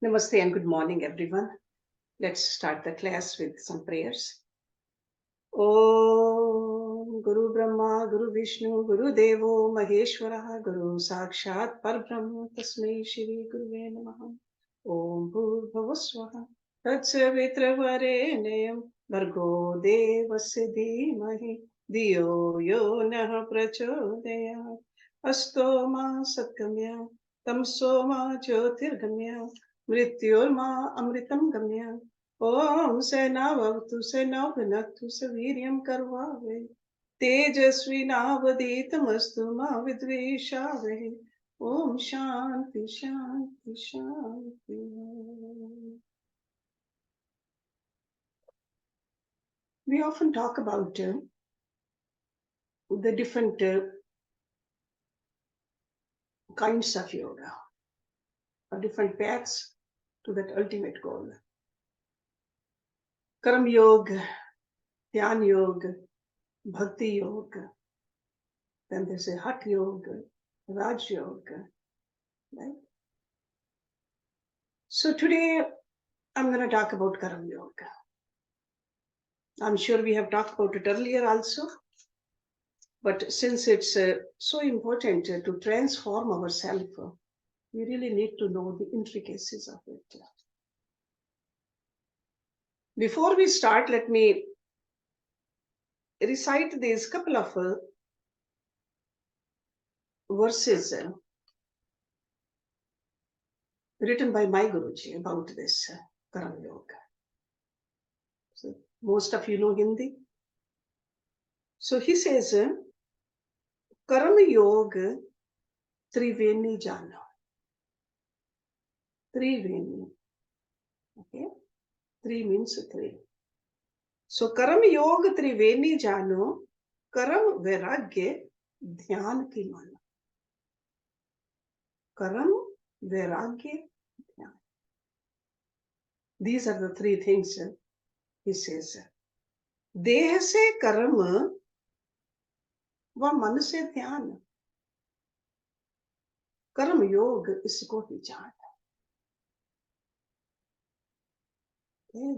Namaste and good morning, everyone. Let's start the class with some prayers. Om Guru Brahma, Guru Vishnu, Guru Devo, Maheshwara, Guru Sakshat Parbrahma, Tasmai Shri Guruve Namaha. Om Bhurbhavaswaha, Tatsavitra Bhargo Devasya Dhimahi, Diyo Yo Nah Prachodayat, Asto Ma Satgamya, Tamso Ma Jyotirgamya, Mrityorma Amritam Gamya. Om Senavavtu Senavnatu Saviryam Karvave Tejasvi Navaditamastu Ma Vidvishave Om Shanti Shanti Shanti. We often talk about the different kinds of yoga or different paths to that ultimate goal. Karam Yog, Dhyan Yog, Bhakti Yog, then there's a Hat Yog, Raj Yog, right? So today I'm going to talk about Karam Yoga. I'm sure we have talked about it earlier also, but since it's so important to transform ourselves, we really need to know the intricacies of it. Before we start, let me recite these couple of verses written by my Guruji about this Karam Yoga. So most of you know Hindi. So he says, Karam Yoga Triveni Jana. Triveni. Okay. Three means three. So Karam Yoga Triveni Jano, Karam Vairagya Dhyan Ki Mano. Karam Vairagya Dhyan. These are the three things he says. Deh se karam va man se dhyan. Karam Yog isko hi jana.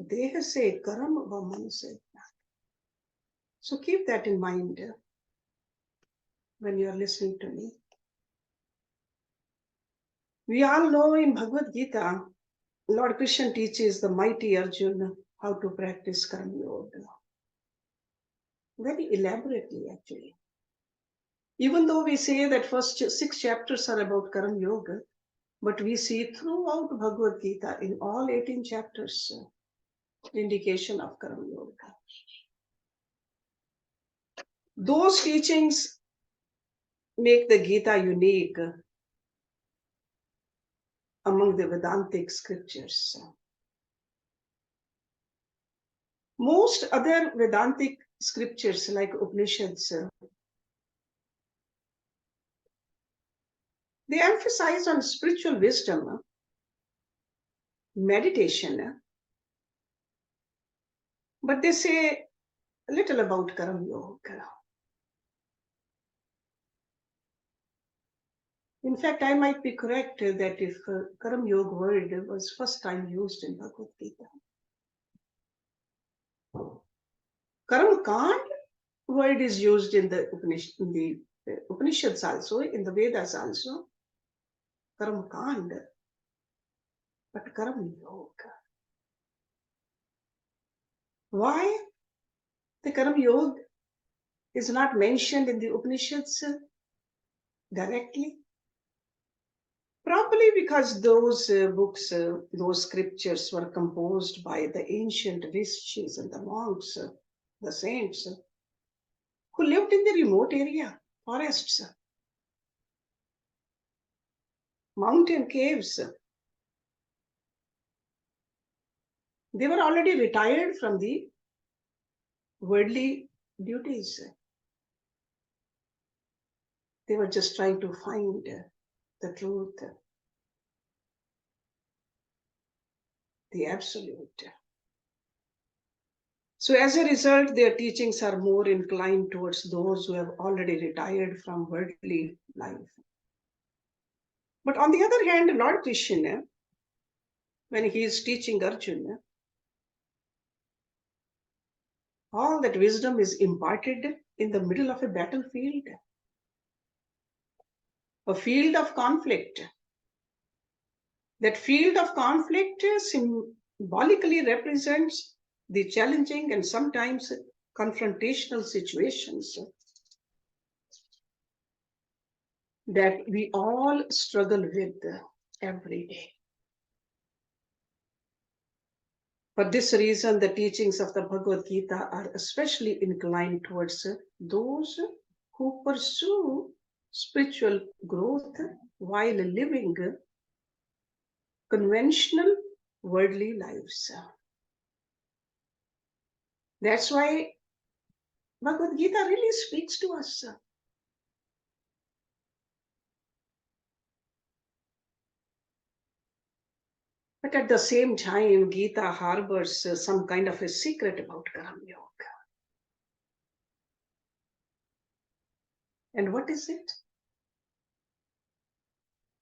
Deh se karam va man se dhyan. So keep that in mind when you are listening to me. We all know in Bhagavad Gita, Lord Krishna teaches the mighty Arjuna how to practice Karam Yoga. Very elaborately, actually. Even though we say that first 6 chapters are about Karam Yoga, but we see throughout Bhagavad Gita, in all 18 chapters, indication of Karam Yoga. Those teachings make the Gita unique among the Vedantic scriptures. Most other Vedantic scriptures like Upanishads, they emphasize on spiritual wisdom, meditation, but they say a little about Karam Yoga. In fact, I might be correct that if Karam Yoga word was first time used in Bhagavad Gita. Karam Kand word is used in the Upanishads also, in the Vedas also. Karam Kand, but Karam Yoga. Why the Karam Yoga is not mentioned in the Upanishads directly? Probably because those books, those scriptures were composed by the ancient rishis and the monks, the saints, who lived in the remote area, forests, mountain caves. They were already retired from the worldly duties. They were just trying to find the truth, the absolute. So as a result, their teachings are more inclined towards those who have already retired from worldly life. But on the other hand, Lord Krishna when he is teaching Arjuna, all that wisdom is imparted in the middle of a battlefield, a field of conflict. That field of conflict symbolically represents the challenging and sometimes confrontational situations that we all struggle with every day. For this reason, the teachings of the Bhagavad Gita are especially inclined towards those who pursue spiritual growth while living conventional worldly lives. That's why Bhagavad Gita really speaks to us. But at the same time, Gita harbors some kind of a secret about Karam Yoga. And what is it?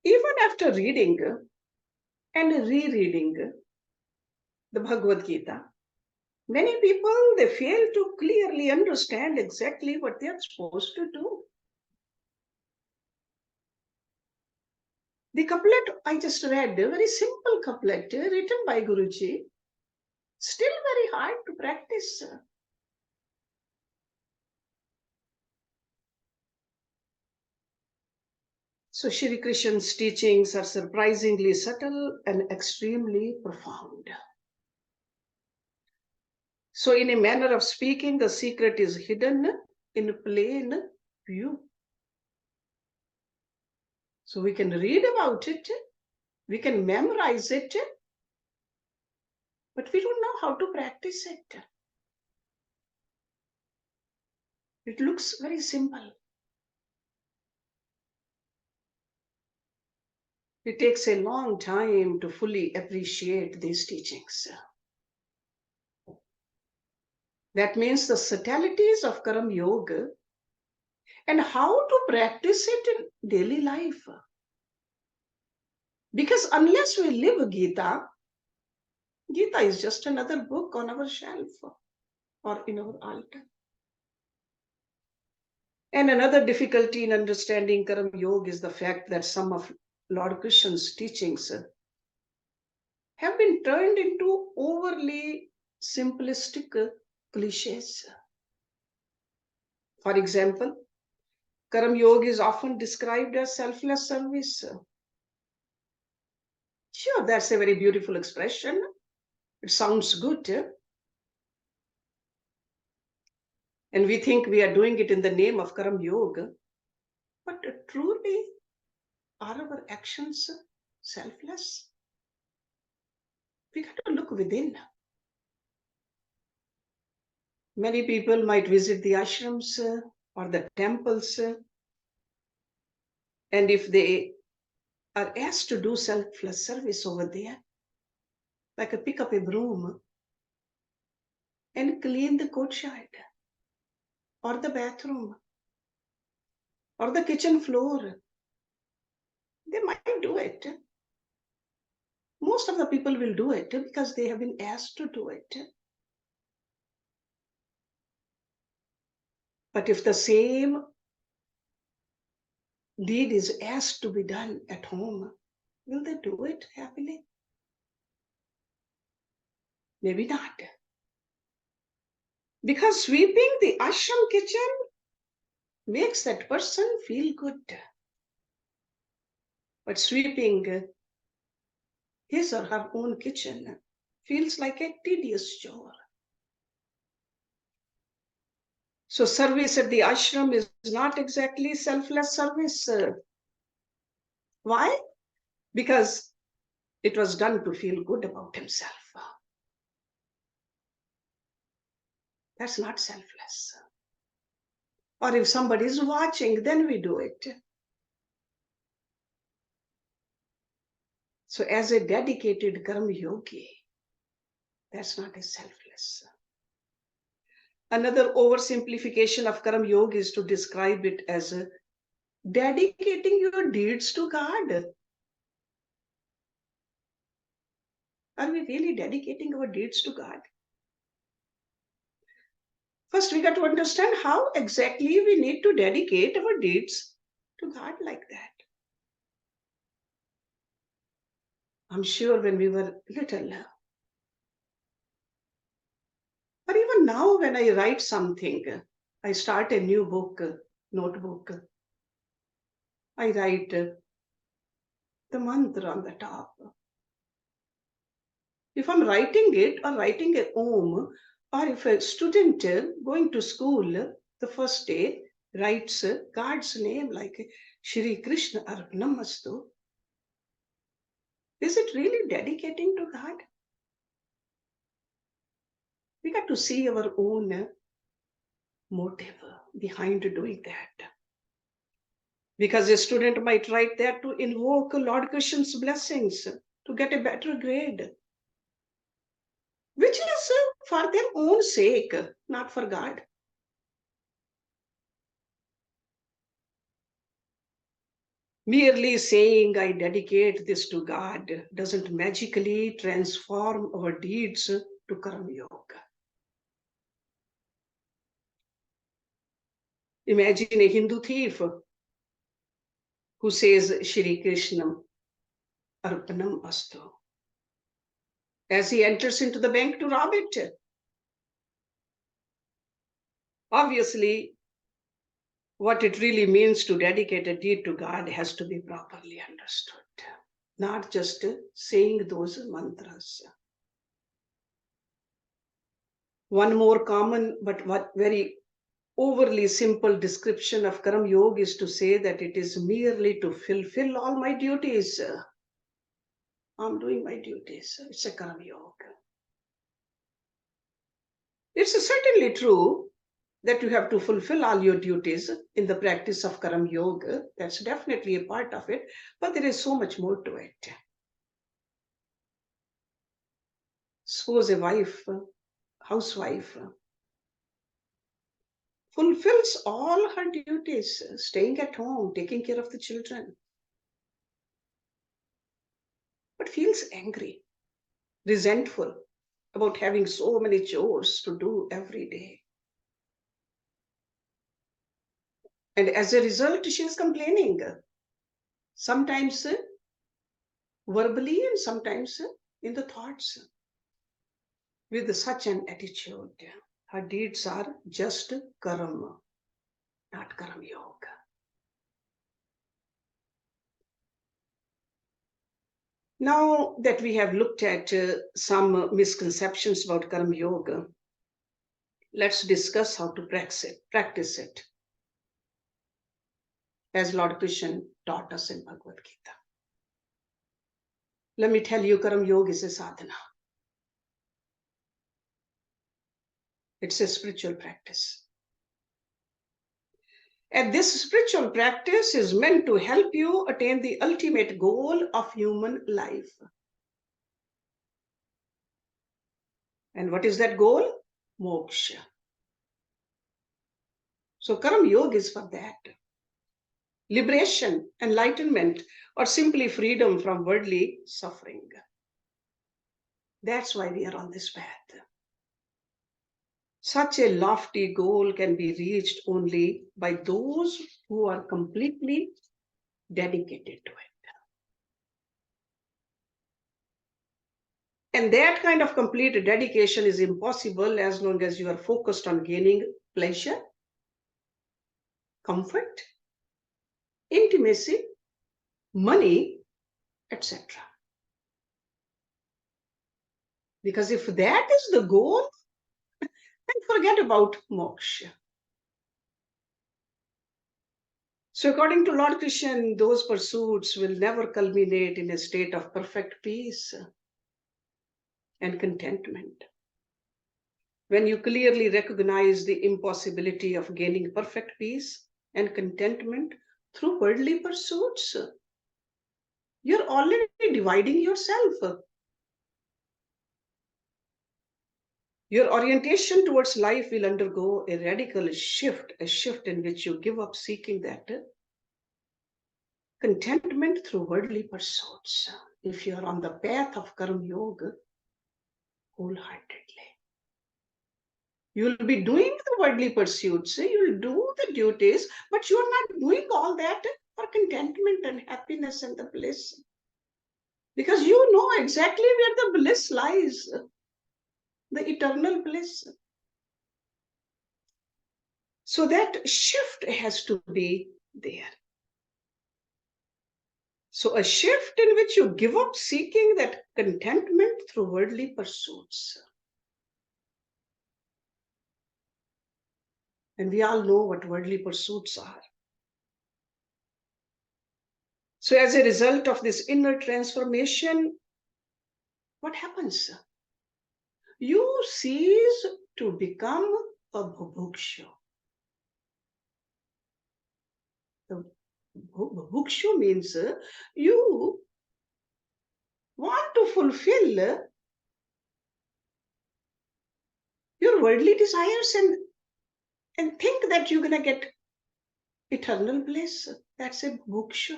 Even after reading and rereading the Bhagavad Gita, many people, they fail to clearly understand exactly what they are supposed to do. The couplet I just read, a very simple couplet written by Guruji, still very hard to practice. So Shri Krishna's teachings are surprisingly subtle and extremely profound. So in a manner of speaking, the secret is hidden in plain view. So we can read about it, we can memorize it, but we don't know how to practice it. It looks very simple. It takes a long time to fully appreciate these teachings. That means the subtleties of Karam Yoga and how to practice it in daily life. Because unless we live Gita, Gita is just another book on our shelf or in our altar. And another difficulty in understanding Karam Yoga is the fact that some of Lord Krishna's teachings have been turned into overly simplistic cliches. For example, Karam Yoga is often described as selfless service. Sure, that's a very beautiful expression. It sounds good. And we think we are doing it in the name of Karam Yoga. But truly, are our actions selfless? We got to look within. Many people might visit the ashrams or the temples, and if they are asked to do selfless service over there, like a pick up a broom and clean the courtyard or the bathroom or the kitchen floor, they might do it. Most of the people will do it because they have been asked to do it. But if the same deed is asked to be done at home, will they do it happily? Maybe not. Because sweeping the ashram kitchen makes that person feel good. But sweeping his or her own kitchen feels like a tedious chore. So service at the ashram is not exactly selfless service. Why? Because it was done to feel good about himself. That's not selfless. Or if somebody is watching, then we do it. So as a dedicated karma yogi, that's not a selfless. Another oversimplification of Karam Yoga is to describe it as dedicating your deeds to God. Are we really dedicating our deeds to God? First, we got to understand how exactly we need to dedicate our deeds to God like that. I'm sure when we were little, or even now when I write something, I start a new book, notebook, I write the mantra on the top. If I'm writing it or writing a Om, or if a student going to school the first day writes God's name like Shri Krishna Arpanamastu, is it really dedicating to God? We got to see our own motive behind doing that. Because a student might write that to invoke Lord Krishna's blessings to get a better grade, which is for their own sake, not for God. Merely saying I dedicate this to God doesn't magically transform our deeds to Karam Yoga. Imagine a Hindu thief who says Shri Krishna Arpanam Astu as he enters into the bank to rob it. Obviously, what it really means to dedicate a deed to God has to be properly understood, not just saying those mantras. One more common but very overly simple description of Karam Yoga is to say that it is merely to fulfill all my duties. I'm doing my duties. It's a Karam Yoga. It's certainly true that you have to fulfill all your duties in the practice of Karam Yoga. That's definitely a part of it, but there is so much more to it. Suppose a housewife, fulfills all her duties, staying at home, taking care of the children, but feels angry, resentful about having so many chores to do every day. And as a result, she is complaining, sometimes verbally and sometimes in the thoughts. With such an attitude, her deeds are just karma, not Karam Yoga. Now that we have looked at some misconceptions about Karam Yoga, let's discuss how to practice it, as Lord Krishna taught us in Bhagavad Gita. Let me tell you, Karam Yoga is a sadhana. It's a spiritual practice. And this spiritual practice is meant to help you attain the ultimate goal of human life. And what is that goal? Moksha. So Karam Yoga is for that. Liberation, enlightenment, or simply freedom from worldly suffering. That's why we are on this path. Such a lofty goal can be reached only by those who are completely dedicated to it. And that kind of complete dedication is impossible as long as you are focused on gaining pleasure, comfort, intimacy, money, etc. Because if that is the goal, then forget about moksha. So according to Lord Krishna, those pursuits will never culminate in a state of perfect peace and contentment. When you clearly recognize the impossibility of gaining perfect peace and contentment through worldly pursuits, you're already dividing yourself. Your orientation towards life will undergo a radical shift, a shift in which you give up seeking that contentment through worldly pursuits. If you're on the path of Karam Yoga, wholeheartedly. You will be doing the worldly pursuits, you will do the duties, but you are not doing all that for contentment and happiness and the bliss. Because you know exactly where the bliss lies, the eternal bliss. So that shift has to be there. So a shift in which you give up seeking that contentment through worldly pursuits. And we all know what worldly pursuits are. So as a result of this inner transformation, what happens? You cease to become a bhubukshu. The bhubukshu means you want to fulfill your worldly desires and think that you're going to get eternal bliss. That's a bhubukshu.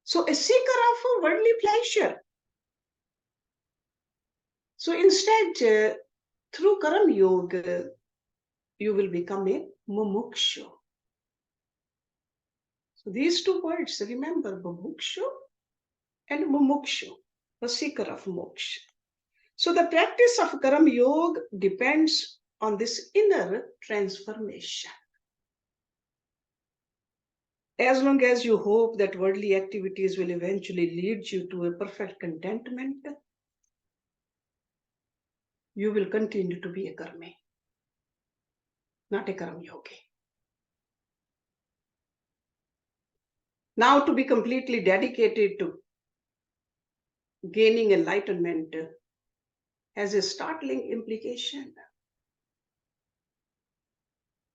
So a seeker of worldly pleasure. So instead, through Karam Yog, you will become a mumukshu. So these two words, remember, bhubukshu and mumukshu, a seeker of moksha. So the practice of Karam Yog depends on this inner transformation. As long as you hope that worldly activities will eventually lead you to a perfect contentment, you will continue to be a karmi, not a Karam Yogi. Now, to be completely dedicated to gaining enlightenment has a startling implication.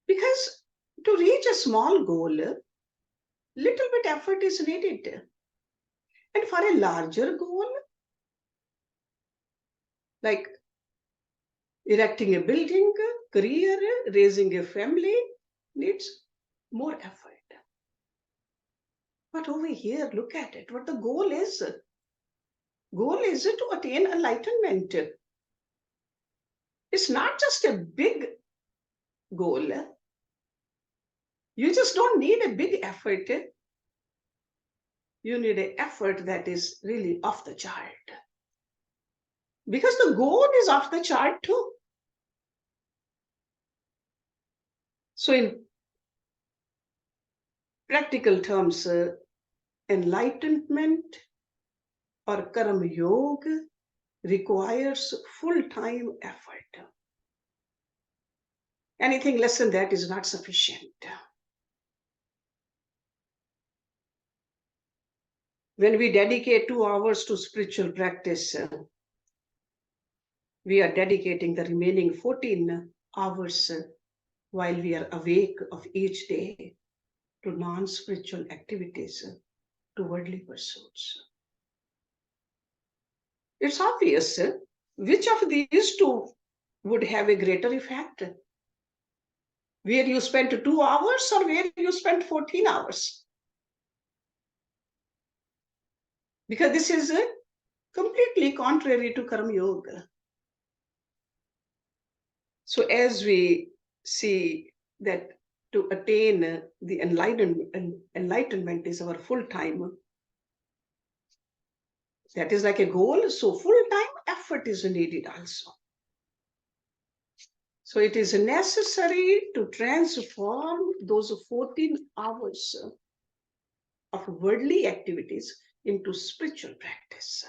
Because to reach a small goal, little bit effort is needed. And for a larger goal, like erecting a building, career, raising a family, needs more effort. But over here, look at it, what the goal is. Goal is to attain enlightenment. It's not just a big goal. You just don't need a big effort. You need an effort that is really off the chart. Because the goal is off the chart too. So in practical terms, enlightenment or Karam Yoga requires full-time effort. Anything less than that is not sufficient. When we dedicate 2 hours to spiritual practice, we are dedicating the remaining 14 hours while we are awake of each day to non-spiritual activities, to worldly pursuits. It's obvious which of these two would have a greater effect. Where you spent 2 hours or where you spent 14 hours. Because this is completely contrary to Karam Yoga. So as we see that to attain the enlightenment is our full time. That is like a goal, so full-time effort is needed also. So it is necessary to transform those 14 hours of worldly activities into spiritual practice.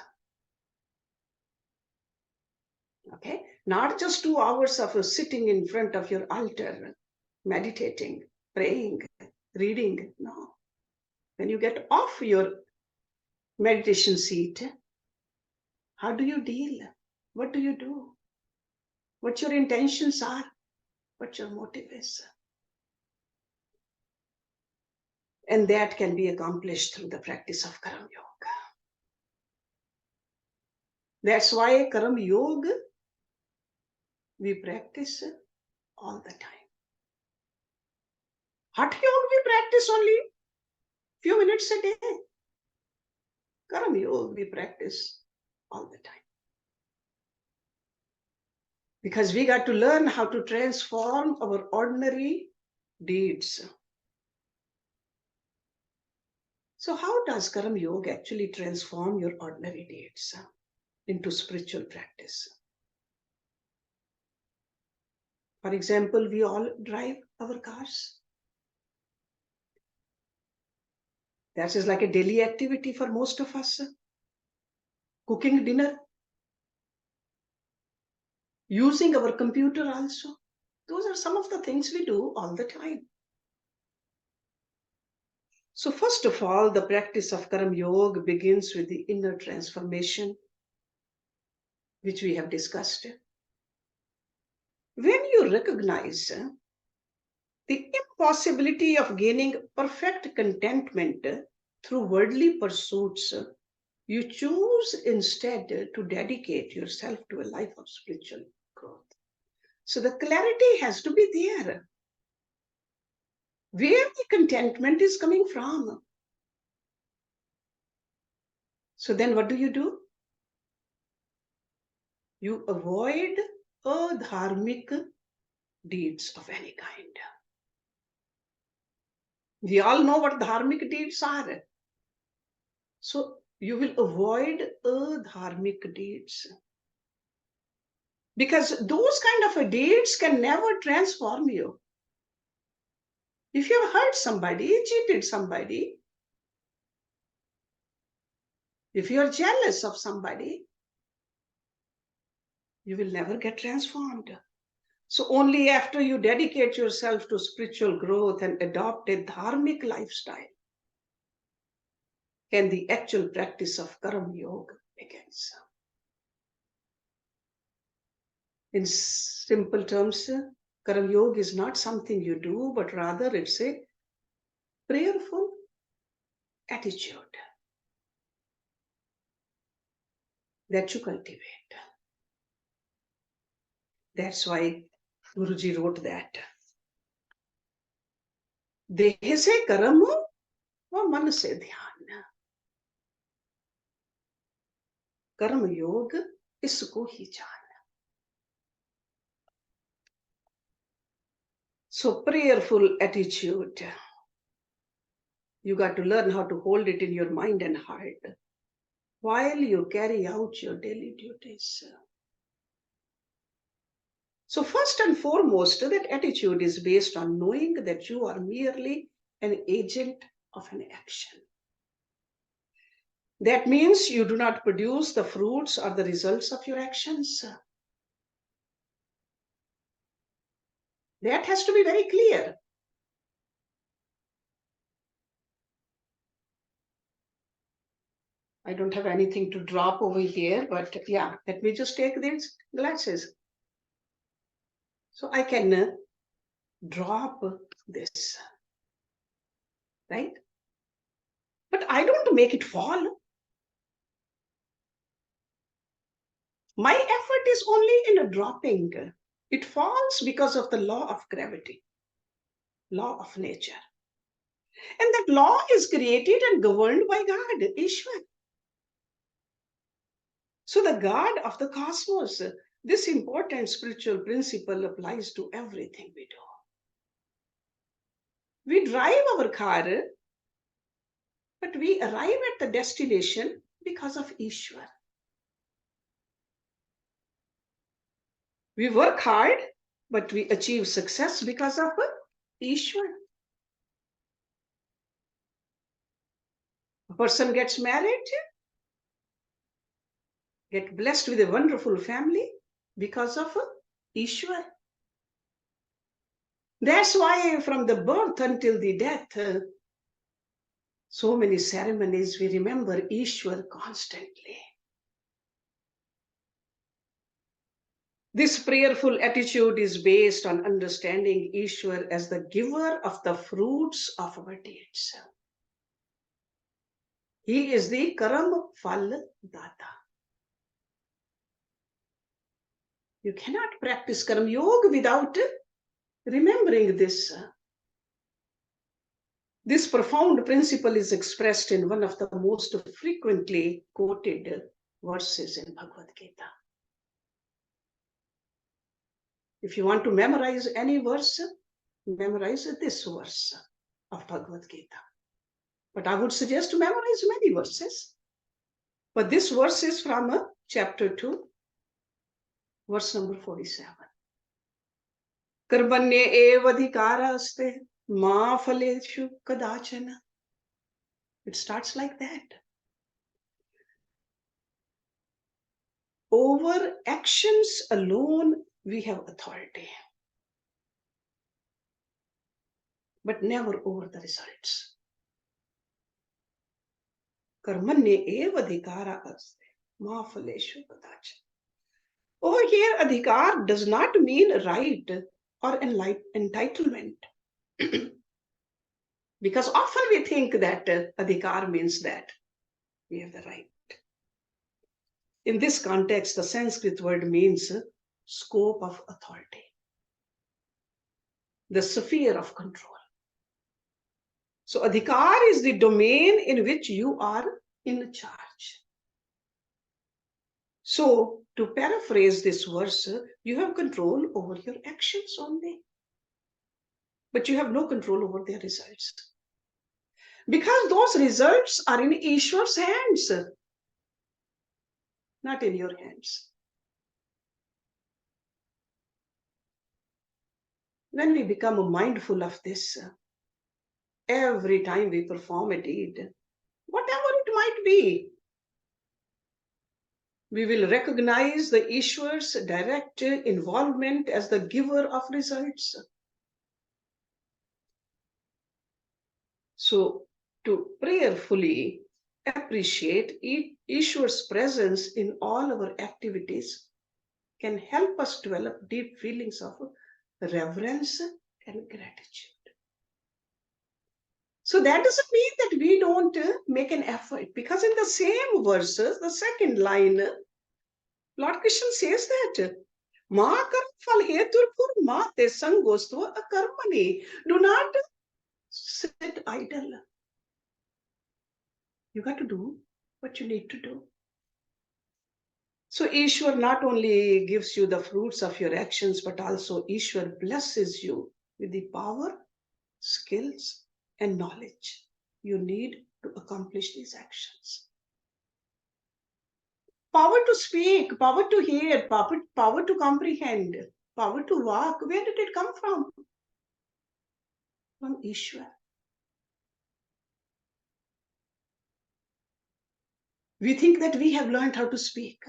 Okay, not just 2 hours of sitting in front of your altar, meditating, praying, reading. No. When you get off your meditation seat, how do you deal? What do you do? What your intentions are? What your motive is? And that can be accomplished through the practice of Karam Yoga. That's why Karam Yoga we practice all the time. Hatha Yoga we practice only few minutes a day. Karam Yoga we practice all the time. Because we got to learn how to transform our ordinary deeds. So how does Karam Yoga actually transform your ordinary deeds into spiritual practice? For example, we all drive our cars. That is like a daily activity for most of us. Cooking dinner, using our computer also. Those are some of the things we do all the time. So first of all, the practice of Karam Yoga begins with the inner transformation, which we have discussed. When you recognize the impossibility of gaining perfect contentment through worldly pursuits, you choose instead to dedicate yourself to a life of spiritual growth. So the clarity has to be there. Where the contentment is coming from. So then what do? You avoid adharmic deeds of any kind. We all know what dharmic deeds are. So you will avoid adharmic deeds. Because those kind of deeds can never transform you. If you have hurt somebody, cheated somebody, if you are jealous of somebody, you will never get transformed. So only after you dedicate yourself to spiritual growth and adopt a dharmic lifestyle can the actual practice of Karam Yoga begins. In simple terms, Karam Yoga is not something you do, but rather it's a prayerful attitude that you cultivate. That's why Guruji wrote that. देह से कर्म व मन से ध्यान. कर्म योग इसको ही जान. So prayerful attitude. You got to learn how to hold it in your mind and heart while you carry out your daily duties. So first and foremost, that attitude is based on knowing that you are merely an agent of an action. That means you do not produce the fruits or the results of your actions. That has to be very clear. I don't have anything to drop over here, but yeah, let me just take these glasses. So I can drop this, right? But I don't make it fall. My effort is only in a dropping. It falls because of the law of gravity, law of nature. And that law is created and governed by God, Ishwar. So the God of the cosmos, this important spiritual principle applies to everything we do. We drive our car, but we arrive at the destination because of Ishwar. We work hard, but we achieve success because of Ishwar. A person gets married, get blessed with a wonderful family because of Ishwar. That's why from the birth until the death, so many ceremonies, we remember Ishwar constantly. This prayerful attitude is based on understanding Ishwar as the giver of the fruits of our deeds. He is the Karam Phal Data. You cannot practice Karam Yoga without remembering this. This profound principle is expressed in one of the most frequently quoted verses in Bhagavad Gita. If you want to memorize any verse, memorize this verse of Bhagavad Gita. But I would suggest to memorize many verses. But this verse is from chapter 2, verse number 47. Karmanye eva adhikaraste ma phaleshu kadachana. It starts like that. Over actions alone, we have authority, but never over the results. Karmanye eva adhikaraste ma phaleshu kadachana. Over here, adhikar does not mean right or entitlement. Because often we think that adhikar means that we have the right. In this context, the Sanskrit word means scope of authority, the sphere of control. So adhikar is the domain in which you are in charge. So to paraphrase this verse, you have control over your actions only, but you have no control over their results. Because those results are in Ishwar's hands, not in your hands. When we become mindful of this, every time we perform a deed, whatever it might be, we will recognize the Ishwar's direct involvement as the giver of results. So, to prayerfully appreciate Ishwar's presence in all our activities can help us develop deep feelings of reverence and gratitude. So that doesn't mean that we don't make an effort, because in the same verses, the second line, Lord Krishna says that Ma karmafal heturpur ma te sangostva akarmani. Do not sit idle. You got to do what you need to do. So Ishwar not only gives you the fruits of your actions, but also Ishwar blesses you with the power, skills, and knowledge you need to accomplish these actions. Power to speak, power to hear, power to comprehend, power to walk. Where did it come from? From Ishwar. We think that we have learned how to speak.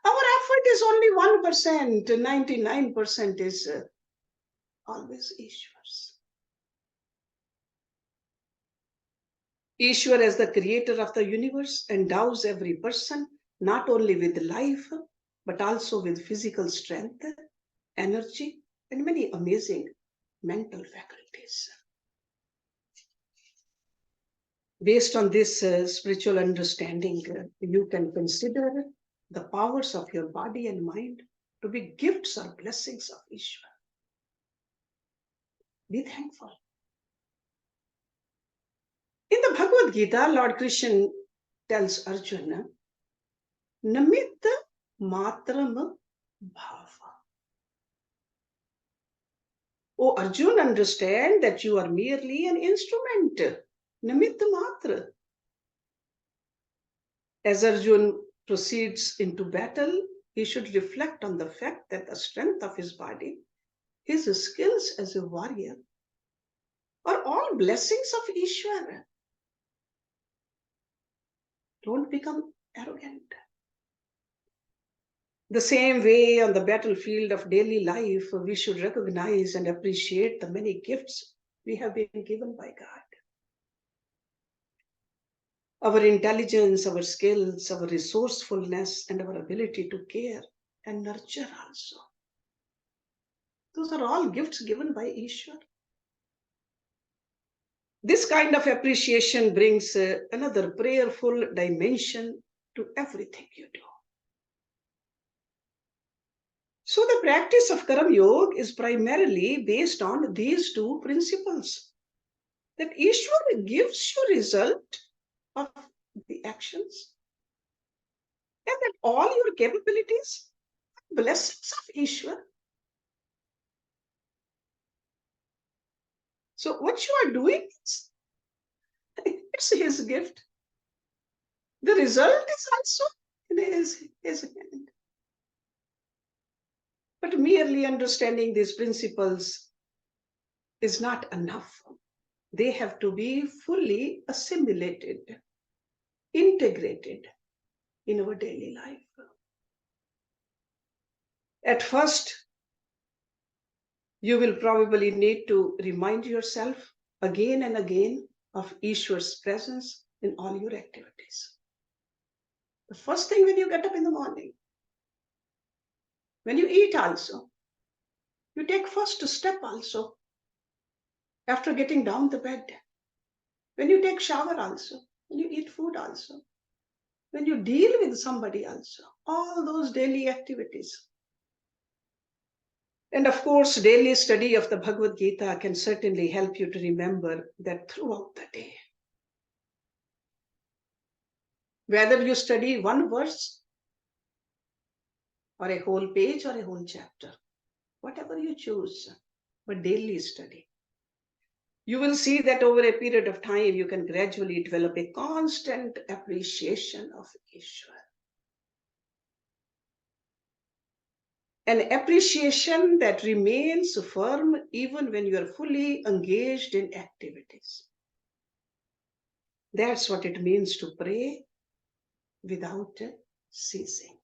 Our effort is only 1%, 99% is always Ishwar's. Ishwar, as the creator of the universe, endows every person not only with life, but also with physical strength, energy, and many amazing mental faculties. Based on this spiritual understanding, you can consider the powers of your body and mind to be gifts or blessings of Ishwar. Be thankful. In the Bhagavad Gita, Lord Krishna tells Arjuna, Namitta matram bhava. Oh Arjuna, understand that you are merely an instrument. Namitta matra. As Arjuna proceeds into battle, he should reflect on the fact that the strength of his body, his skills as a warrior, are all blessings of Ishwar. Don't become arrogant. The same way, on the battlefield of daily life, we should recognize and appreciate the many gifts we have been given by God. Our intelligence, our skills, our resourcefulness, and our ability to care and nurture also. Those are all gifts given by Ishwar. This kind of appreciation brings another prayerful dimension to everything you do. So the practice of Karam Yog is primarily based on these two principles. That Ishwar gives you result of the actions, and that all your capabilities are blessings of Ishwar, So what you are doing, it's his gift. The result is also in his hand. But merely understanding these principles is not enough. They have to be fully assimilated, integrated in our daily life. At first, you will probably need to remind yourself again and again of Ishwar's presence in all your activities. The first thing when you get up in the morning, when you eat also, you take first step also, after getting down the bed, when you take shower also, when you eat food also, when you deal with somebody also, all those daily activities. And of course, daily study of the Bhagavad Gita can certainly help you to remember that throughout the day. Whether you study one verse or a whole page or a whole chapter, whatever you choose, but daily study. You will see that over a period of time, you can gradually develop a constant appreciation of Ishwar. An appreciation that remains firm even when you are fully engaged in activities. That's what it means to pray without ceasing.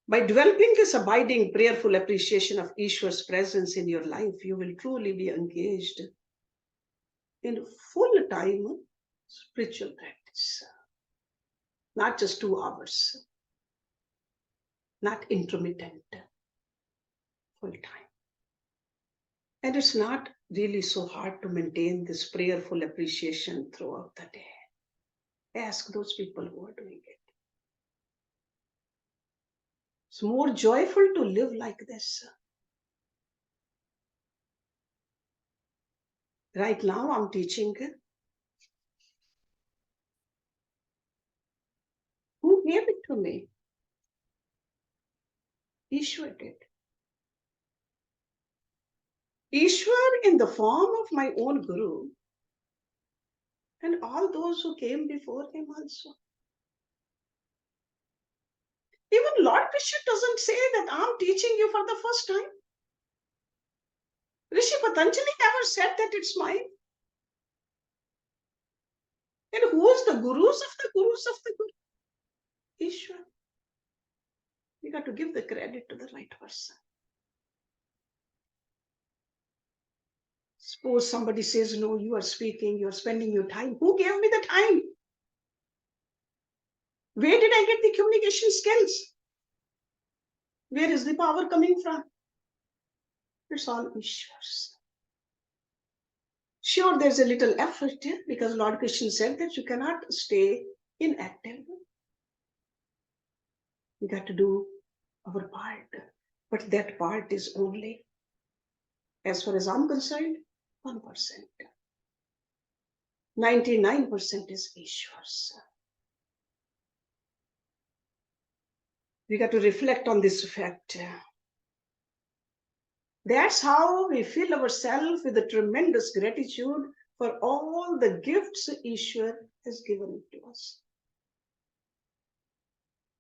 By developing this abiding, prayerful appreciation of Ishwar's presence in your life, you will truly be engaged in full-time spiritual practice. Not just 2 hours, not intermittent, full-time. And it's not really so hard to maintain this prayerful appreciation throughout the day. Ask those people who are doing it. It's more joyful to live like this. Right now, I'm teaching. Who gave it to me? Ishwar did. Ishwar in the form of my own Guru and all those who came before him also. Even Lord Krishna doesn't say that I'm teaching you for the first time. Rishi Patanjali never said that it's mine. And who is the gurus of the gurus of the Guru? Ishwar. We got to give the credit to the right person. Suppose somebody says, no, you are speaking, you are spending your time. Who gave me the time? Where did I get the communication skills? Where is the power coming from? It's all Ishwar's. Sure, there's a little effort here because Lord Krishna said that you cannot stay inactive. We got to do our part. But that part is only, as far as I'm concerned, 1%. 99% is Ishwar's. We got to reflect on this fact. That's how we fill ourselves with a tremendous gratitude for all the gifts Ishwar has given to us.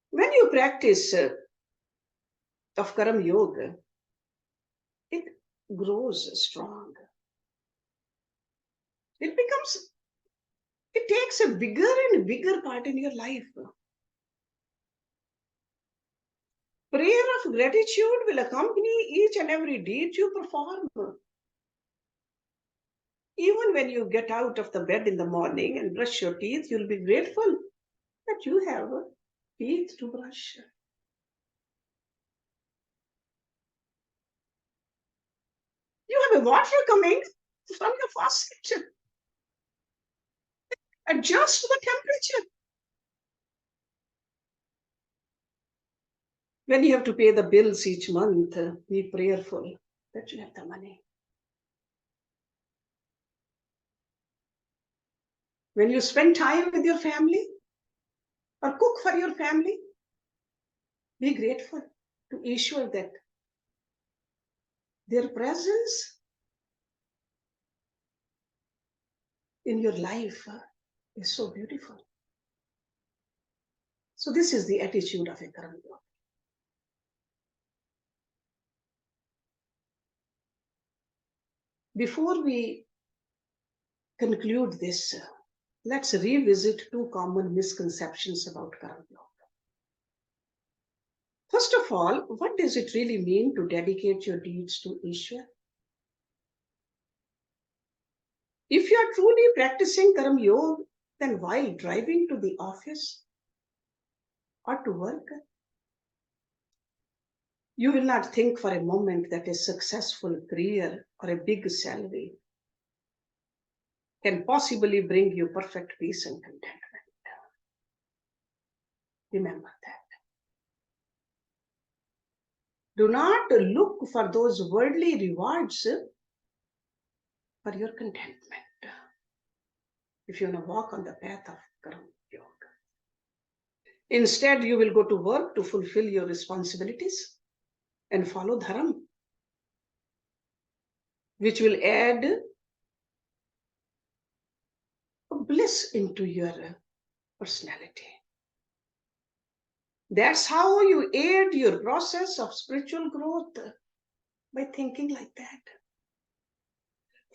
When you practice of Karam Yog, it grows strong. It takes a bigger and bigger part in your life. Prayer of gratitude will accompany each and every deed you perform. Even when you get out of the bed in the morning and brush your teeth, you'll be grateful that you have teeth to brush. You have a water coming from your faucet. Adjust the temperature. When you have to pay the bills each month, be prayerful that you have the money. When you spend time with your family or cook for your family, be grateful to Ishwar that Their presence in your life is so beautiful. So this is the attitude of a Karam Yog. Before we conclude this, let's revisit two common misconceptions about Karam Yoga. First of all, what does it really mean to dedicate your deeds to Ishwar? If you are truly practicing Karam Yoga, then while driving to the office or to work, you will not think for a moment that a successful career or a big salary can possibly bring you perfect peace and contentment. Remember that. Do not look for those worldly rewards for your contentment. If you want to walk on the path of Karam Yoga, instead you will go to work to fulfill your responsibilities and follow Dharam, which will add a bliss into your personality. That's how you aid your process of spiritual growth, by thinking like that.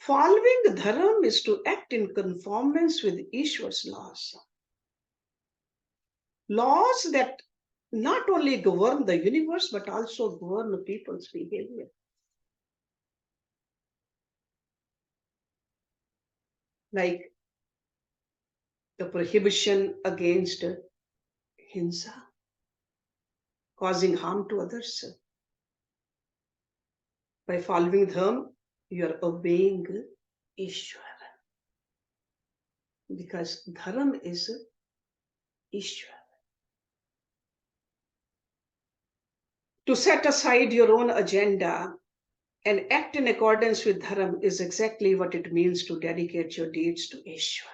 Following Dharam is to act in conformance with Ishwar's laws. Laws that not only govern the universe, but also govern people's behavior. Like the prohibition against hinsa, causing harm to others. By following Dharma, you are obeying Ishwar. Because Dharma is Ishwar. To set aside your own agenda and act in accordance with Dharma is exactly what it means to dedicate your deeds to Ishwar.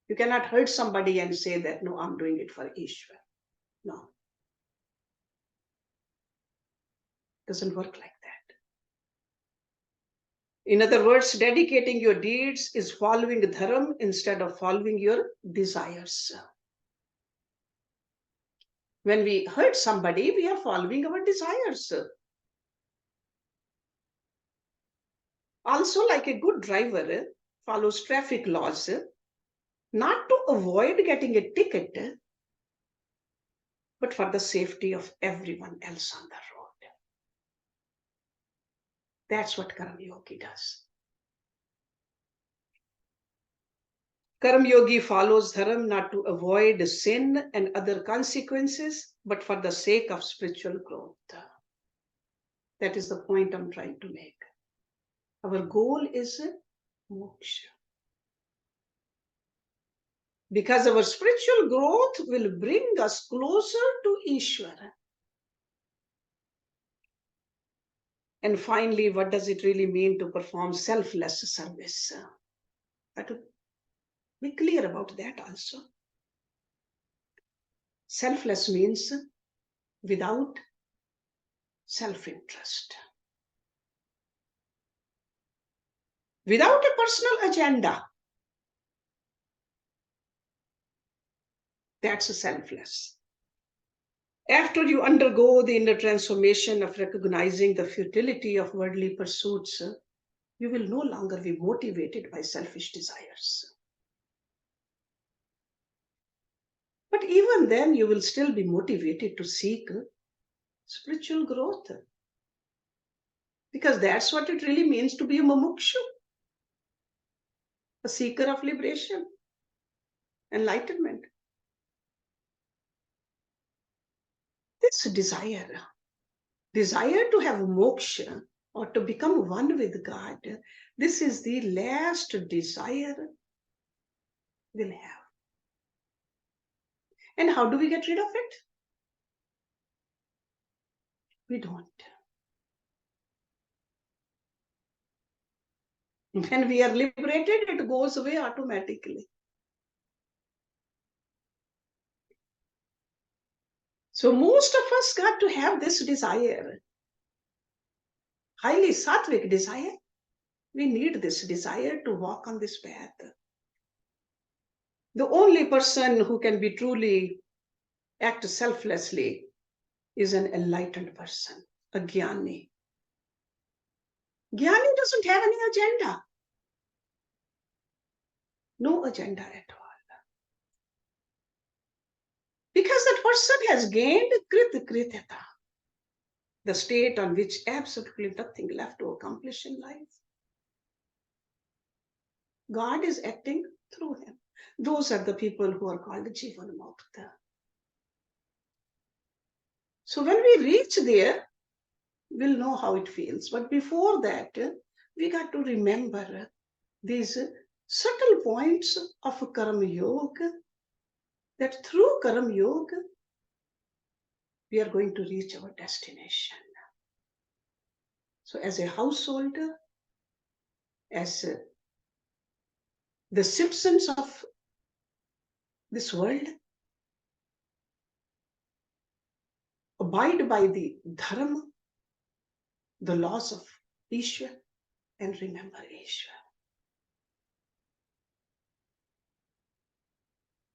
You cannot hurt somebody and say that, no, I'm doing it for Ishwar. No. It doesn't work like that. In other words, dedicating your deeds is following Dharma instead of following your desires. When we hurt somebody, we are following our desires. Also, like a good driver follows traffic laws, not to avoid getting a ticket, but for the safety of everyone else on the road. That's what Karam Yogi does. Karam Yogi follows Dharam not to avoid sin and other consequences, but for the sake of spiritual growth. That is the point I'm trying to make. Our goal is moksha. Because our spiritual growth will bring us closer to Ishvara. And finally, what does it really mean to perform selfless service? I have to be clear about that also. Selfless means without self-interest. Without a personal agenda. That's a selfless. After you undergo the inner transformation of recognizing the futility of worldly pursuits, you will no longer be motivated by selfish desires. But even then, you will still be motivated to seek spiritual growth. Because that's what it really means to be a mumukshu, a seeker of liberation, enlightenment. This desire to have moksha or to become one with God, this is the last desire we'll have. And how do we get rid of it? We don't. When we are liberated, it goes away automatically. So most of us got to have this desire highly sattvic desire. We need this desire to walk on this path. The only person who can be truly act selflessly is an enlightened person, a jnani. Jnani doesn't have any agenda. No agenda at all. Because that person has gained kritata, the state on which absolutely nothing left to accomplish in life. God is acting through him. Those are the people who are called Jivan Mukta. So when we reach there, we'll know how it feels. But before that, we got to remember these subtle points of Karam Yog, that through Karam Yog, we are going to reach our destination. So as a householder, as the citizens of this world, abide by the dharma, the laws of Ishwar, and remember Ishwar.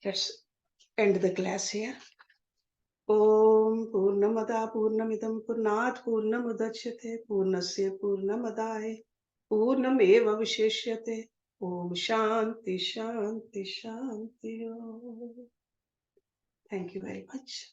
Let's end the class here. Om Purnamada Purnamidam Purnat Purnamudachyate Purnasya Purnamadaya Purnameva Vishishyate. Om Shanti Shanti Shanti. Thank you very much.